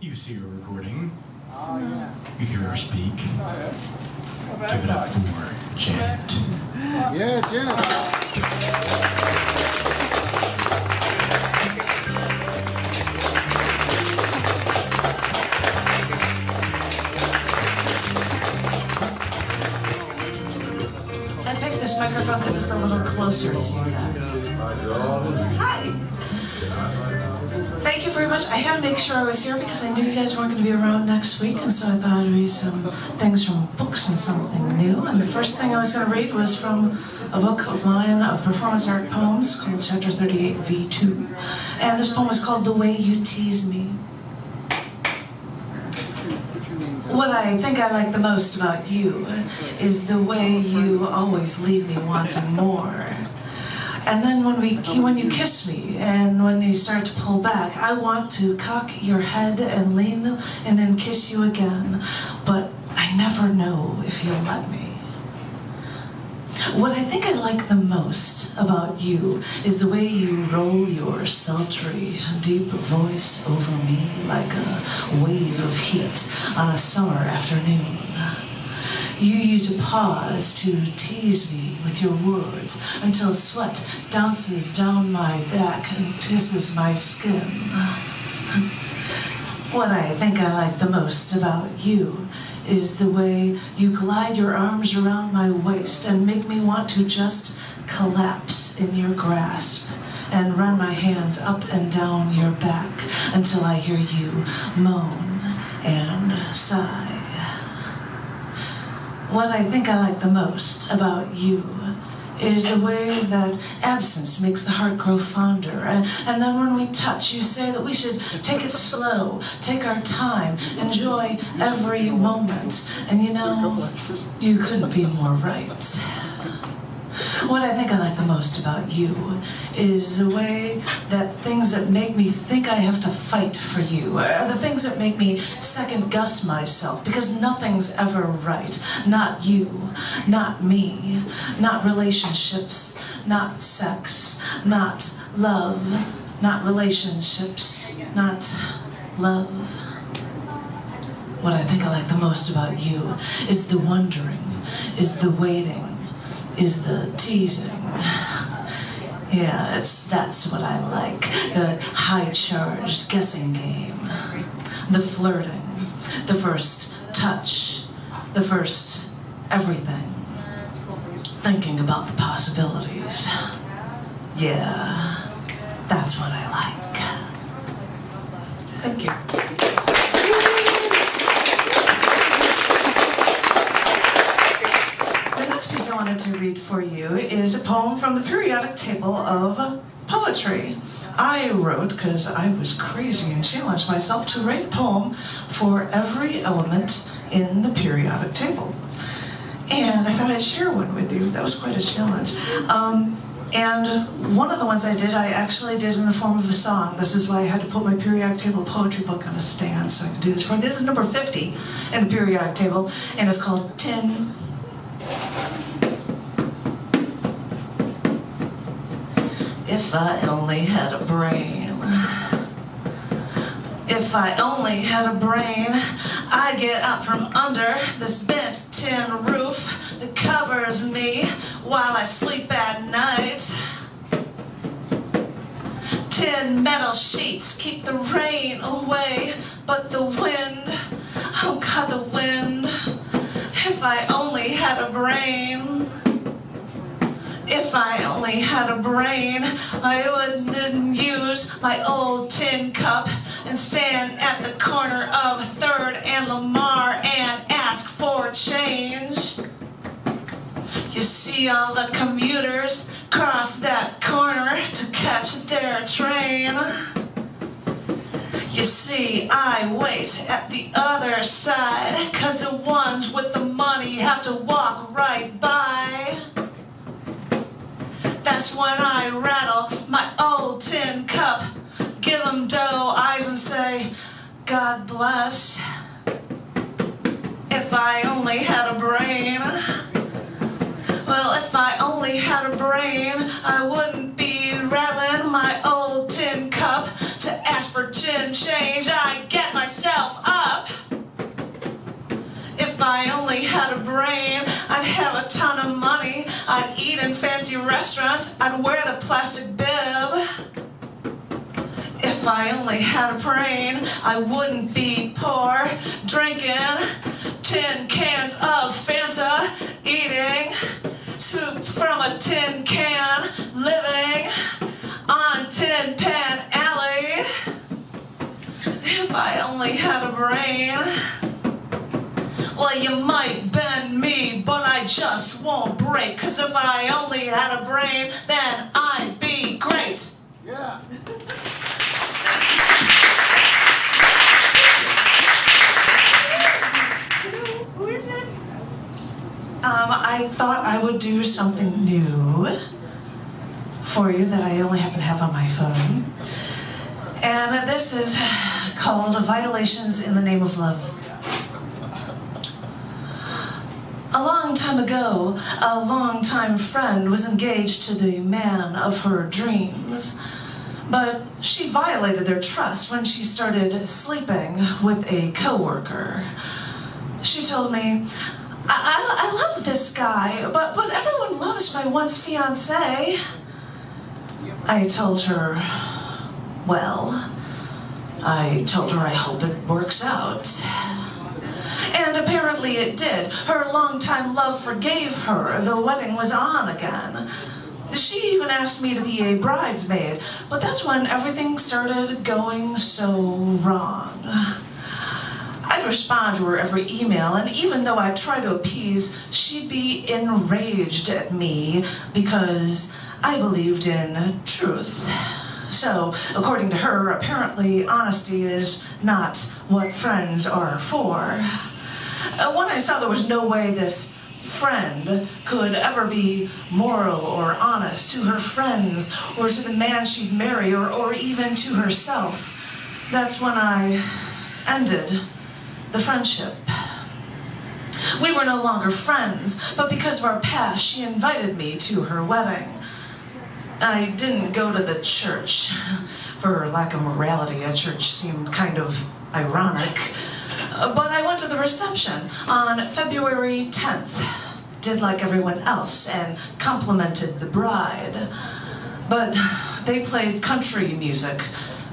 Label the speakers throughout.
Speaker 1: You see her recording.
Speaker 2: Oh, yeah.
Speaker 1: You hear her speak. Give it up for Janet.
Speaker 2: Yeah, Janet.
Speaker 3: I picked this microphone because it's a little closer to you guys. Hi. Thank you very much. I had to make sure I was here because I knew you guys weren't going to be around next week, and so I thought I'd read some things from books and something new. And the first thing I was going to read was from a book of mine of performance art poems called Chapter 38 V2. And this poem is called The Way You Tease Me. What I think I like the most about you is the way you always leave me wanting more. And then when you kiss me and when you start to pull back, I want to cock your head and lean and then kiss you again. But I never know if you'll let me. What I think I like the most about you is the way you roll your sultry, deep voice over me like a wave of heat on a summer afternoon. You use a pause to tease me with your words until sweat dances down my back and kisses my skin. What I think I like the most about you is the way you glide your arms around my waist and make me want to just collapse in your grasp and run my hands up and down your back until I hear you moan and sigh. What I think I like the most about you is the way that absence makes the heart grow fonder. And then when we touch, you say that we should take it slow, take our time, enjoy every moment. And you know, you couldn't be more right. What I think I like the most about you is the way that things that make me think I have to fight for you are the things that make me second-guess myself, because nothing's ever right. Not you, not me, not relationships, not sex, not love, not relationships, not love. What I think I like the most about you is the wondering, is the waiting, is the teasing. Yeah, that's what I like. The high-charged guessing game. The flirting. The first touch. The first everything. Thinking about the possibilities. Yeah, that's what I like. Thank you. I wanted to read for you is a poem from the periodic table of poetry. I wrote, because I was crazy and challenged myself to write a poem for every element in the periodic table. And I thought I'd share one with you. That was quite a challenge. And one of the ones I actually did in the form of a song. This is why I had to put my periodic table of poetry book on a stand so I could do this for. This is number 50 in the periodic table, and it's called Tin. If I only had a brain. If I only had a brain, I'd get out from under this bent tin roof that covers me while I sleep at night. Tin metal sheets keep the rain away, but the wind, oh God, the wind. If I only had a brain. If I only had a brain, I wouldn't use my old tin cup and stand at the corner of 3rd and Lamar and ask for change. You see all the commuters cross that corner to catch their train. You see, I wait at the other side, 'cause the ones with the money have to walk right by. That's when I rattle my old tin cup, give them doe eyes and say, God bless. If I only had a brain. Well, if I only had a brain, I wouldn't be rattling my old tin cup to ask for tin change, I get myself up. If I only had a brain, I'd have a ton of money. I'd eat in fancy restaurants, I'd wear the plastic bib. If I only had a brain, I wouldn't be poor, drinking tin cans of Fanta, eating soup from a tin can, living on Tin Pan Alley. If I only had a brain, well, you might bend me, but I just won't break. 'Cause if I only had a brain, then I'd be great.
Speaker 2: Yeah.
Speaker 4: Who is it?
Speaker 3: I thought I would do something new for you that I only happen to have on my phone. And this is called Violations in the Name of Love. A long time ago, a longtime friend was engaged to the man of her dreams. But she violated their trust when she started sleeping with a coworker. She told me, I love this guy, but everyone loves my once fiancé. I told her, well, I told her I hope it works out. And apparently it did. Her longtime love forgave her. The wedding was on again. She even asked me to be a bridesmaid, but that's when everything started going so wrong. I'd respond to her every email, and even though I'd try to appease, she'd be enraged at me because I believed in truth. So, according to her, apparently honesty is not what friends are for. When I saw there was no way this friend could ever be moral or honest to her friends or to the man she'd marry or even to herself, that's when I ended the friendship. We were no longer friends, but because of our past, she invited me to her wedding. I didn't go to the church. For lack of morality, a church seemed kind of ironic. But I went to the reception on February 10th. Did like everyone else and complimented the bride. But they played country music,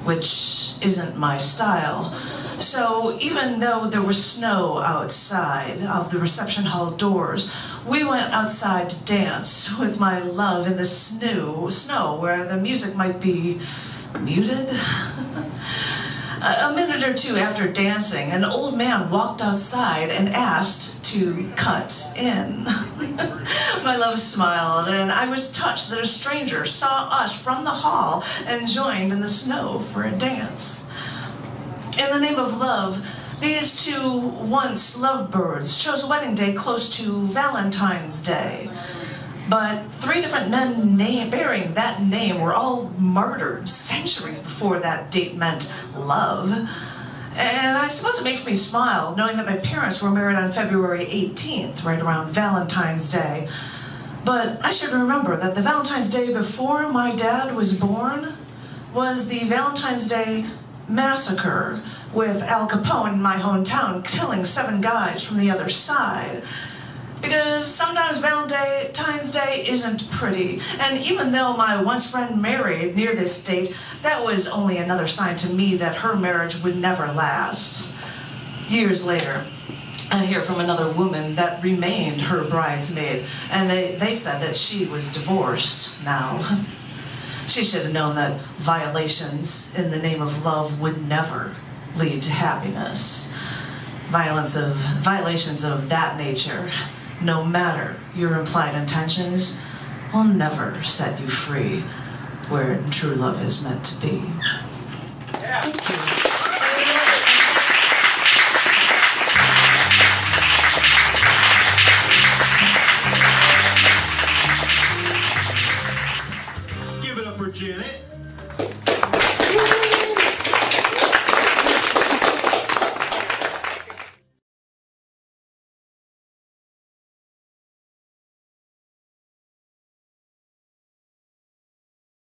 Speaker 3: which isn't my style. So even though there was snow outside of the reception hall doors, we went outside to dance with my love in the snow where the music might be muted. A minute or two after dancing, an old man walked outside and asked to cut in. My love smiled, and I was touched that a stranger saw us from the hall and joined in the snow for a dance. In the name of love, these two once lovebirds chose a wedding day close to Valentine's Day. But 3 different men bearing that name were all murdered centuries before that date meant love. And I suppose it makes me smile knowing that my parents were married on February 18th, right around Valentine's Day. But I should remember that the Valentine's Day before my dad was born was the Valentine's Day massacre with Al Capone in my hometown killing 7 guys from the other side. Because sometimes Valentine's Day isn't pretty, and even though my once friend married near this date, that was only another sign to me that her marriage would never last. Years later, I hear from another woman that remained her bridesmaid, and they said that she was divorced now. She should have known that violations in the name of love would never lead to happiness. Violations of that nature, no matter your implied intentions, will never set you free where true love is meant to be. Thank you.
Speaker 1: Give it up for Janet.